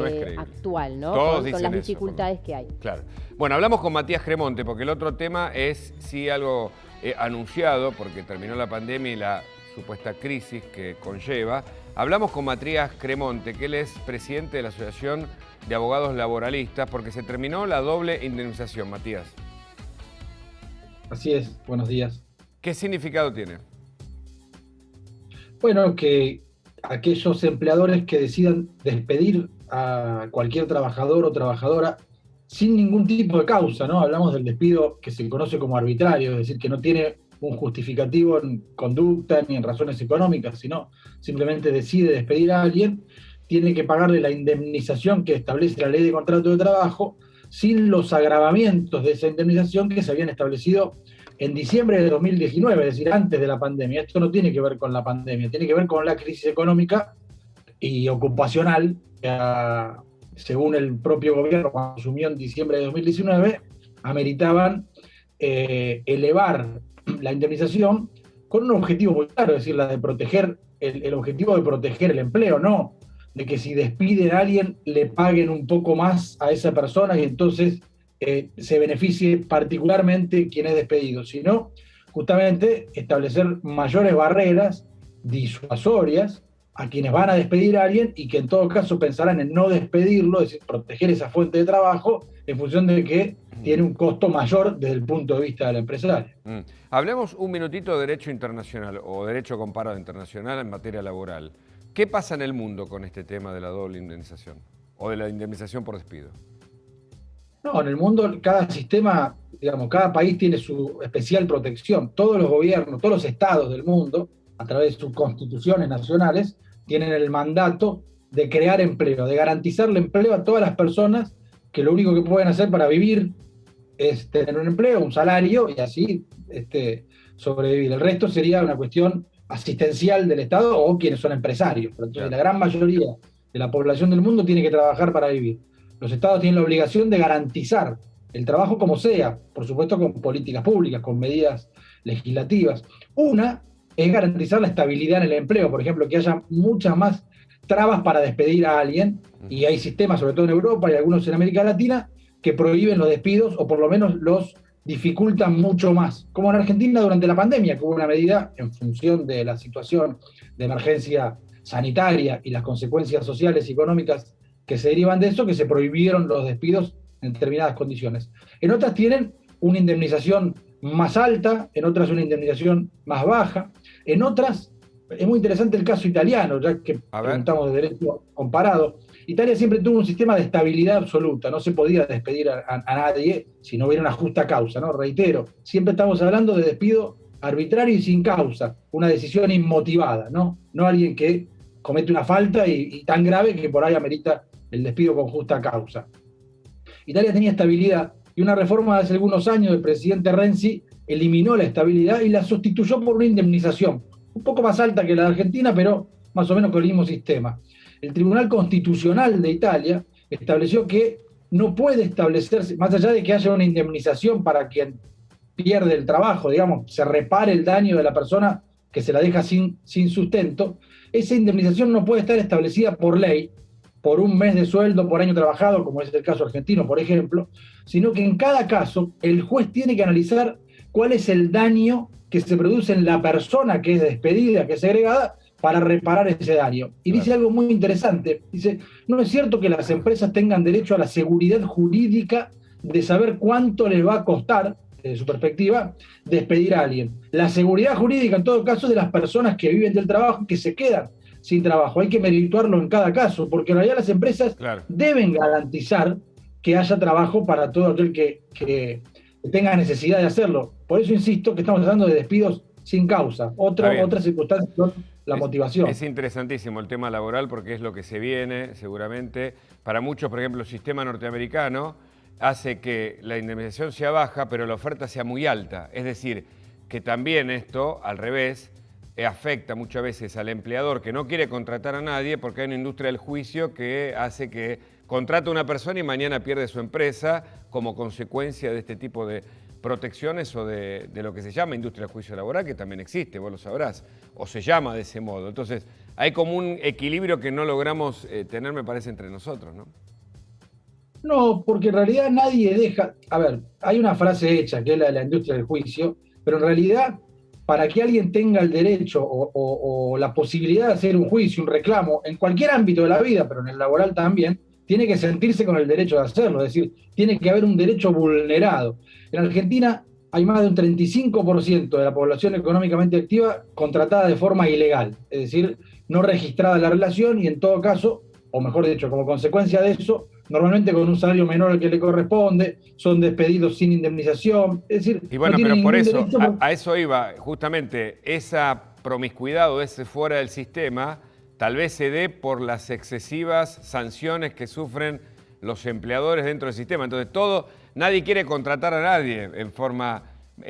no es creíble. actual, ¿no? Todos Con las dicen eso, dificultades que hay. Claro. Bueno, hablamos con Matías Cremonte, porque el otro tema es sí algo anunciado, porque terminó la pandemia y la supuesta crisis que conlleva. Hablamos con Matías Cremonte, que él es presidente de la Asociación de Abogados Laboralistas, porque se terminó la doble indemnización. Matías. Así es, buenos días. ¿Qué significado tiene? Bueno, que aquellos empleadores que decidan despedir a cualquier trabajador o trabajadora sin ningún tipo de causa, ¿no? Hablamos del despido que se conoce como arbitrario, es decir, que no tiene un justificativo en conducta ni en razones económicas, sino simplemente decide despedir a alguien, tiene que pagarle la indemnización que establece la ley de contrato de trabajo sin los agravamientos de esa indemnización que se habían establecido en diciembre de 2019, es decir, antes de la pandemia. Esto no tiene que ver con la pandemia, tiene que ver con la crisis económica y ocupacional, según el propio gobierno, cuando asumió en diciembre de 2019, ameritaban elevar la indemnización con un objetivo muy claro, es decir, la de proteger, el objetivo de proteger el empleo, no de que si despiden a alguien le paguen un poco más a esa persona y entonces se beneficie particularmente quien es despedido, sino justamente establecer mayores barreras disuasorias a quienes van a despedir a alguien y que en todo caso pensarán en no despedirlo, es decir, proteger esa fuente de trabajo en función de que tiene un costo mayor desde el punto de vista del empresario. Hablemos un minutito de derecho internacional o derecho comparado internacional en materia laboral. ¿Qué pasa en el mundo con este tema de la doble indemnización o de la indemnización por despido? No, en el mundo cada sistema, digamos, cada país tiene su especial protección. Todos los gobiernos, todos los estados del mundo, a través de sus constituciones nacionales, tienen el mandato de crear empleo, de garantizarle empleo a todas las personas que lo único que pueden hacer para vivir es tener un empleo, un salario y así sobrevivir. El resto sería una cuestión asistencial del Estado o quienes son empresarios. Pero entonces, la gran mayoría de la población del mundo tiene que trabajar para vivir. Los estados tienen la obligación de garantizar el trabajo como sea, por supuesto con políticas públicas, con medidas legislativas. Una es garantizar la estabilidad en el empleo, por ejemplo, que haya muchas más trabas para despedir a alguien, y hay sistemas, sobre todo en Europa y algunos en América Latina, que prohíben los despidos o por lo menos los dificultan mucho más. Como en Argentina durante la pandemia, que hubo una medida en función de la situación de emergencia sanitaria y las consecuencias sociales y económicas que se derivan de eso, que se prohibieron los despidos en determinadas condiciones. En otras tienen una indemnización más alta, en otras una indemnización más baja, en otras, es muy interesante el caso italiano, ya que preguntamos de derecho comparado. Italia siempre tuvo un sistema de estabilidad absoluta, no se podía despedir a nadie si no hubiera una justa causa, ¿no? Reitero, siempre estamos hablando de despido arbitrario y sin causa, una decisión inmotivada, ¿no? No alguien que comete una falta y tan grave que por ahí amerita el despido con justa causa. Italia tenía estabilidad y una reforma de hace algunos años del presidente Renzi eliminó la estabilidad y la sustituyó por una indemnización, un poco más alta que la de Argentina, pero más o menos con el mismo sistema. El Tribunal Constitucional de Italia estableció que no puede establecerse, más allá de que haya una indemnización para quien pierde el trabajo, digamos, se repare el daño de la persona que se la deja sin sustento, esa indemnización no puede estar establecida por ley, por un mes de sueldo por año trabajado, como es el caso argentino, por ejemplo, sino que en cada caso el juez tiene que analizar cuál es el daño que se produce en la persona que es despedida, que es segregada, para reparar ese daño. Y dice algo muy interesante, dice, no es cierto que las empresas tengan derecho a la seguridad jurídica de saber cuánto les va a costar, desde su perspectiva, despedir a alguien. La seguridad jurídica, en todo caso, de las personas que viven del trabajo, que se quedan sin trabajo. Hay que merituarlo en cada caso, porque en realidad las empresas deben garantizar que haya trabajo para todo aquel que tenga necesidad de hacerlo. Por eso insisto que estamos hablando de despidos sin causa. Otra circunstancia son la motivación. Es interesantísimo el tema laboral porque es lo que se viene seguramente. Para muchos, por ejemplo, el sistema norteamericano hace que la indemnización sea baja, pero la oferta sea muy alta. Es decir, que también esto, al revés, afecta muchas veces al empleador que no quiere contratar a nadie porque hay una industria del juicio que hace que contrata a una persona y mañana pierde su empresa como consecuencia de este tipo de protecciones o de lo que se llama industria del juicio laboral, que también existe, vos lo sabrás, o se llama de ese modo. Entonces, hay como un equilibrio que no logramos tener, me parece, entre nosotros, ¿no? No, porque en realidad nadie deja. A ver, hay una frase hecha que es la de la industria del juicio, pero en realidad, para que alguien tenga el derecho o la posibilidad de hacer un juicio, un reclamo, en cualquier ámbito de la vida, pero en el laboral también, tiene que sentirse con el derecho de hacerlo. Es decir, tiene que haber un derecho vulnerado. En Argentina hay más de un 35% de la población económicamente activa contratada de forma ilegal, es decir, no registrada la relación y en todo caso, o mejor dicho, como consecuencia de eso, normalmente con un salario menor al que le corresponde, son despedidos sin indemnización, es decir, Y bueno, no pero tienen por ningún eso, derecho. a eso iba, justamente, esa promiscuidad o ese fuera del sistema, tal vez se dé por las excesivas sanciones que sufren los empleadores dentro del sistema. Entonces, nadie quiere contratar a nadie en forma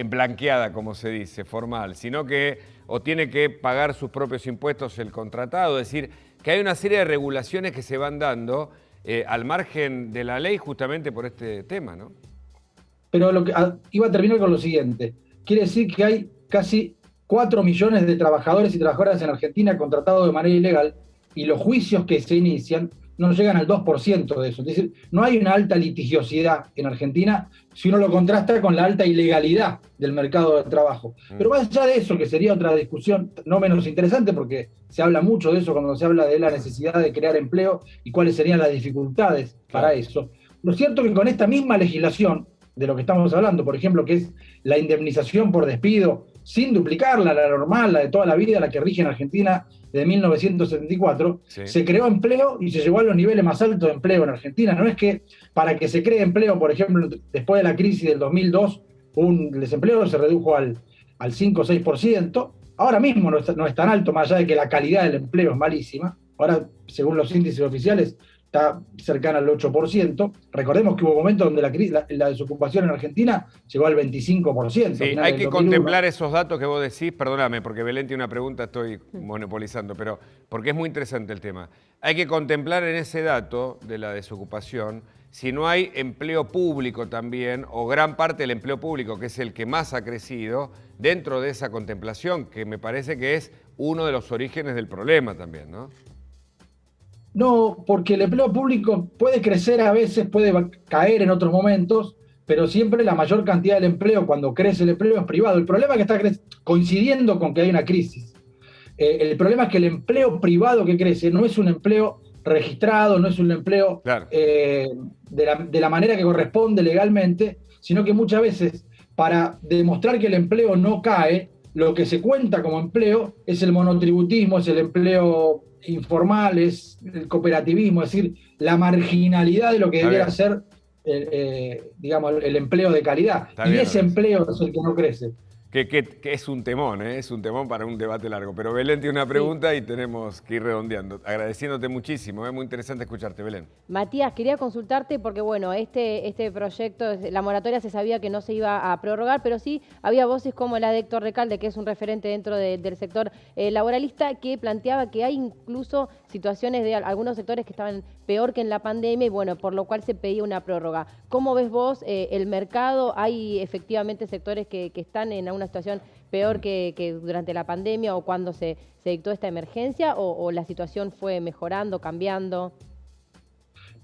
blanqueada, como se dice, formal, sino que o tiene que pagar sus propios impuestos el contratado, es decir, que hay una serie de regulaciones que se van dando al margen de la ley justamente por este tema, ¿no? Pero iba a terminar con lo siguiente. Quiere decir que hay casi 4 millones de trabajadores y trabajadoras en Argentina contratados de manera ilegal y los juicios que se inician no llegan al 2% de eso. Es decir, no hay una alta litigiosidad en Argentina si uno lo contrasta con la alta ilegalidad del mercado de trabajo. Pero más allá de eso, que sería otra discusión no menos interesante, porque se habla mucho de eso cuando se habla de la necesidad de crear empleo y cuáles serían las dificultades para eso. Lo cierto es que con esta misma legislación, de lo que estamos hablando, por ejemplo, que es la indemnización por despido, sin duplicarla, la normal, la de toda la vida, la que rige en Argentina de 1974, sí, se creó empleo y se llegó a los niveles más altos de empleo en Argentina. No es que para que se cree empleo, por ejemplo, después de la crisis del 2002, un desempleo se redujo al 5 o 6%, ahora mismo no es tan alto, más allá de que la calidad del empleo es malísima. Ahora, según los índices oficiales, está cercana al 8%. Recordemos que hubo momentos donde la desocupación en Argentina llegó al 25%. Sí, hay que contemplar esos datos que vos decís, perdóname, porque Belén tiene una pregunta, estoy monopolizando, pero porque es muy interesante el tema. Hay que contemplar en ese dato de la desocupación si no hay empleo público también, o gran parte del empleo público, que es el que más ha crecido, dentro de esa contemplación, que me parece que es uno de los orígenes del problema también, ¿no? No, porque el empleo público puede crecer a veces, puede caer en otros momentos, pero siempre la mayor cantidad del empleo, cuando crece el empleo, es privado. El problema es que está coincidiendo con que hay una crisis. El problema es que el empleo privado que crece no es un empleo registrado, no es un empleo claro, de la manera que corresponde legalmente, sino que muchas veces, para demostrar que el empleo no cae, lo que se cuenta como empleo es el monotributismo, es el empleo informal, es el cooperativismo, es decir, la marginalidad de lo que debiera ser, digamos, el empleo de calidad. Y ese empleo es el que no crece. Que es un temón, ¿eh? Es un temón para un debate largo. Pero Belén tiene una pregunta y tenemos que ir redondeando. Agradeciéndote muchísimo, es muy interesante escucharte, Belén. Matías, quería consultarte porque, bueno, este proyecto, la moratoria se sabía que no se iba a prorrogar, pero sí había voces como la de Héctor Recalde, que es un referente dentro del sector laboralista, que planteaba que hay incluso situaciones de algunos sectores que estaban peor que en la pandemia y, bueno, por lo cual se pedía una prórroga. ¿Cómo ves vos el mercado? ¿Hay efectivamente sectores que están en una situación peor que durante la pandemia o cuando se dictó esta emergencia o la situación fue mejorando, cambiando?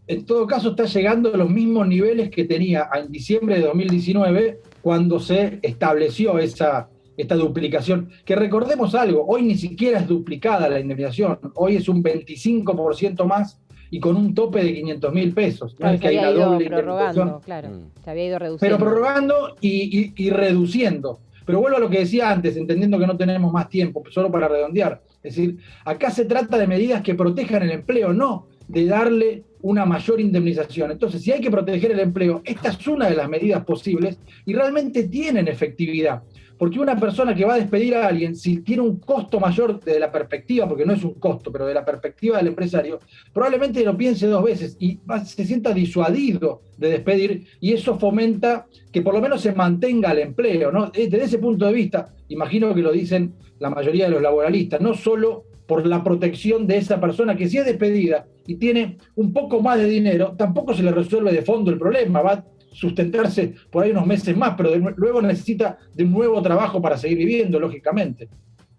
En todo caso está llegando a los mismos niveles que tenía en diciembre de 2019 cuando se estableció esta duplicación, que recordemos algo, hoy ni siquiera es duplicada la indemnización, hoy es un 25% más y con un tope de 500.000 pesos. Claro, no es que hay una doble prorrogando, claro, se había ido reduciendo. Pero prorrogando y reduciendo. Pero vuelvo a lo que decía antes, entendiendo que no tenemos más tiempo, solo para redondear. Es decir, acá se trata de medidas que protejan el empleo, no de darle una mayor indemnización. Entonces, si hay que proteger el empleo, esta es una de las medidas posibles y realmente tienen efectividad. Porque una persona que va a despedir a alguien, si tiene un costo mayor de la perspectiva, porque no es un costo, pero de la perspectiva del empresario, probablemente lo piense dos veces y se sienta disuadido de despedir y eso fomenta que por lo menos se mantenga el empleo, ¿no? Desde ese punto de vista, imagino que lo dicen la mayoría de los laboralistas, no solo por la protección de esa persona que si es despedida y tiene un poco más de dinero, tampoco se le resuelve de fondo el problema, va a sustentarse por ahí unos meses más, pero luego necesita de un nuevo trabajo para seguir viviendo, lógicamente.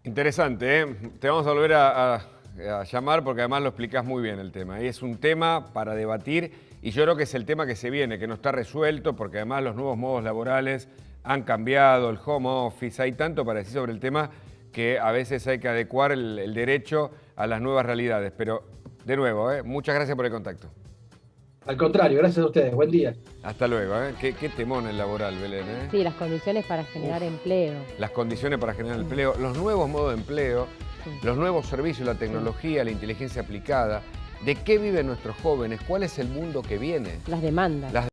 Interesante, ¿eh? Te vamos a volver a a llamar porque además lo explicás muy bien el tema. Y es un tema para debatir y yo creo que es el tema que se viene, que no está resuelto porque además los nuevos modos laborales han cambiado, el home office, hay tanto para decir sobre el tema que a veces hay que adecuar el derecho a las nuevas realidades. Pero, de nuevo, muchas gracias por el contacto. Al contrario, gracias a ustedes. Buen día. Hasta luego. Qué temón el laboral, Belén. Sí, las condiciones para generar empleo. Las condiciones para generar empleo, los nuevos modos de empleo, los nuevos servicios, la tecnología, la inteligencia aplicada. ¿De qué viven nuestros jóvenes? ¿Cuál es el mundo que viene? Las demandas.